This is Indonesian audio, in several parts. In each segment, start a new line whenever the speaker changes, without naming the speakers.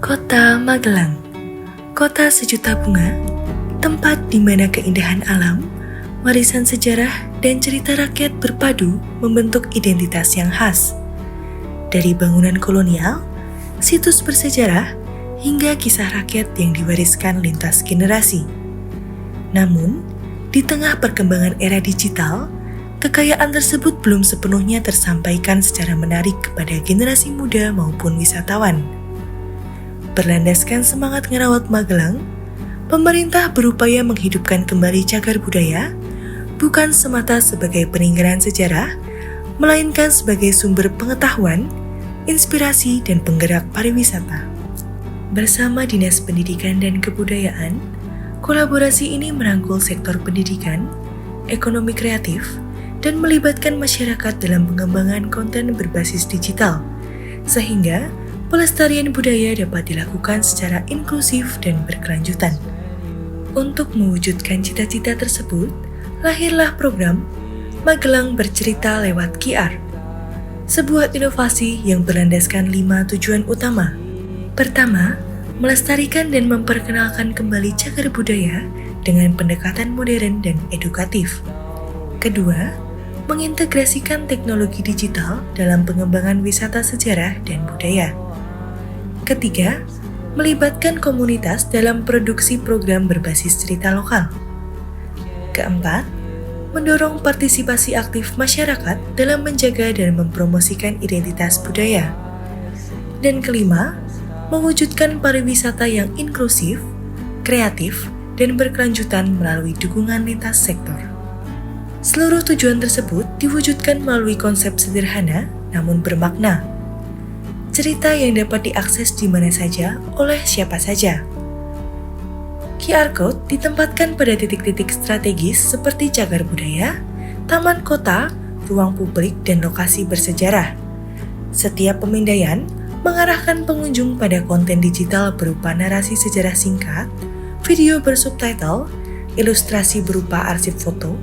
Kota Magelang, kota sejuta bunga, tempat di mana keindahan alam, warisan sejarah, dan cerita rakyat berpadu membentuk identitas yang khas. Dari bangunan kolonial, situs bersejarah, hingga kisah rakyat yang diwariskan lintas generasi. Namun, di tengah perkembangan era digital, kekayaan tersebut belum sepenuhnya tersampaikan secara menarik kepada generasi muda maupun wisatawan. Berlandaskan semangat ngerawat Magelang, pemerintah berupaya menghidupkan kembali cagar budaya, bukan semata sebagai peninggalan sejarah, melainkan sebagai sumber pengetahuan, inspirasi, dan penggerak pariwisata. Bersama Dinas Pendidikan dan Kebudayaan, kolaborasi ini merangkul sektor pendidikan, ekonomi kreatif, dan melibatkan masyarakat dalam pengembangan konten berbasis digital, sehingga pelestarian budaya dapat dilakukan secara inklusif dan berkelanjutan. Untuk mewujudkan cita-cita tersebut, lahirlah program Magelang Bercerita Lewat QR, sebuah inovasi yang berlandaskan 5 tujuan utama. Pertama, melestarikan dan memperkenalkan kembali cagar budaya dengan pendekatan modern dan edukatif. Kedua, mengintegrasikan teknologi digital dalam pengembangan wisata sejarah dan budaya. Ketiga, melibatkan komunitas dalam produksi program berbasis cerita lokal. Keempat, mendorong partisipasi aktif masyarakat dalam menjaga dan mempromosikan identitas budaya. Dan kelima, mewujudkan pariwisata yang inklusif, kreatif, dan berkelanjutan melalui dukungan lintas sektor. Seluruh tujuan tersebut diwujudkan melalui konsep sederhana namun bermakna. Cerita yang dapat diakses di mana saja oleh siapa saja. QR Code ditempatkan pada titik-titik strategis seperti cagar budaya, taman kota, ruang publik, dan lokasi bersejarah. Setiap pemindaian mengarahkan pengunjung pada konten digital berupa narasi sejarah singkat, video bersubtitle, ilustrasi berupa arsip foto,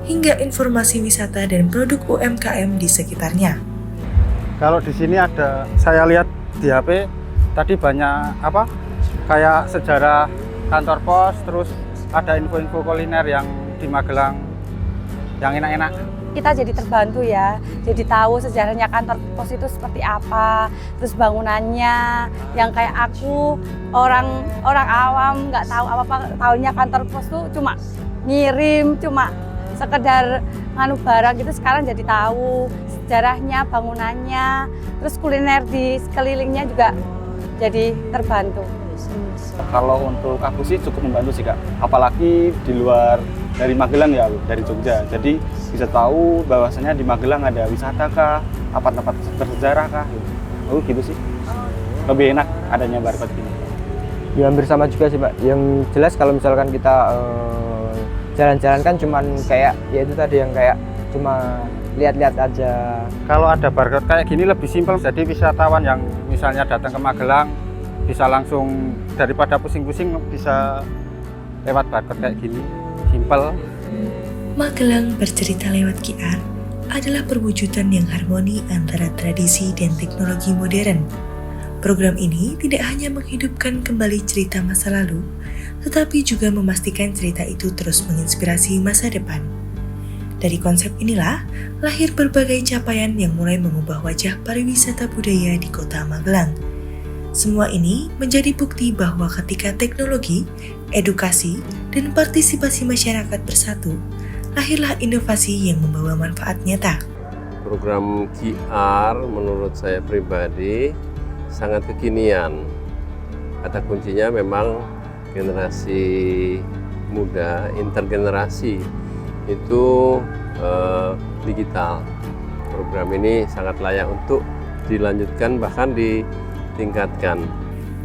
hingga informasi wisata dan produk UMKM di sekitarnya.
Kalau di sini ada, saya lihat di HP tadi banyak kayak sejarah kantor pos, terus ada info-info kuliner yang di Magelang yang enak-enak.
Kita jadi terbantu ya, jadi tahu sejarahnya kantor pos itu seperti apa, terus bangunannya yang kayak aku orang awam nggak tahu apa-apa, tahunya kantor pos tuh cuma ngirim, cuma sekedar nganu barang gitu. Sekarang jadi tahu sejarahnya, bangunannya, terus kuliner di sekelilingnya juga jadi terbantu.
Kalau untuk aku sih cukup membantu sih Kak, apalagi di luar dari Magelang ya, dari Jogja. Jadi bisa tahu bahwasanya di Magelang ada wisata kah, apa tempat bersejarah kah, gitu sih. Lebih enak adanya barcode ini.
Ya hampir sama juga sih Pak. Yang jelas kalau misalkan kita jalan-jalan kan cuman kayak ya itu tadi yang kayak cuma lihat-lihat aja.
Kalau ada barcode kayak gini lebih simpel, jadi wisatawan yang misalnya datang ke Magelang bisa langsung, daripada pusing-pusing bisa lewat barcode kayak gini, simpel.
Magelang Bercerita Lewat QR adalah perwujudan yang harmoni antara tradisi dan teknologi modern. Program ini tidak hanya menghidupkan kembali cerita masa lalu, tetapi juga memastikan cerita itu terus menginspirasi masa depan. Dari konsep inilah lahir berbagai capaian yang mulai mengubah wajah pariwisata budaya di kota Magelang. Semua ini menjadi bukti bahwa ketika teknologi, edukasi, dan partisipasi masyarakat bersatu, lahirlah inovasi yang membawa manfaat nyata.
Program QR menurut saya pribadi sangat kekinian. Kata kuncinya memang generasi muda, intergenerasi itu digital. Program ini sangat layak untuk dilanjutkan, bahkan ditingkatkan.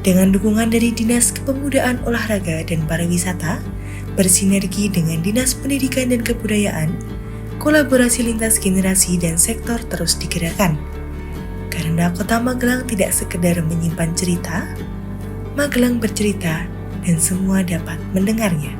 Dengan dukungan dari Dinas Kepemudaan Olahraga dan Pariwisata, bersinergi dengan Dinas Pendidikan dan Kebudayaan, kolaborasi lintas generasi dan sektor terus digerakkan. Karena kota Magelang tidak sekedar menyimpan cerita, Magelang bercerita dan semua dapat mendengarnya.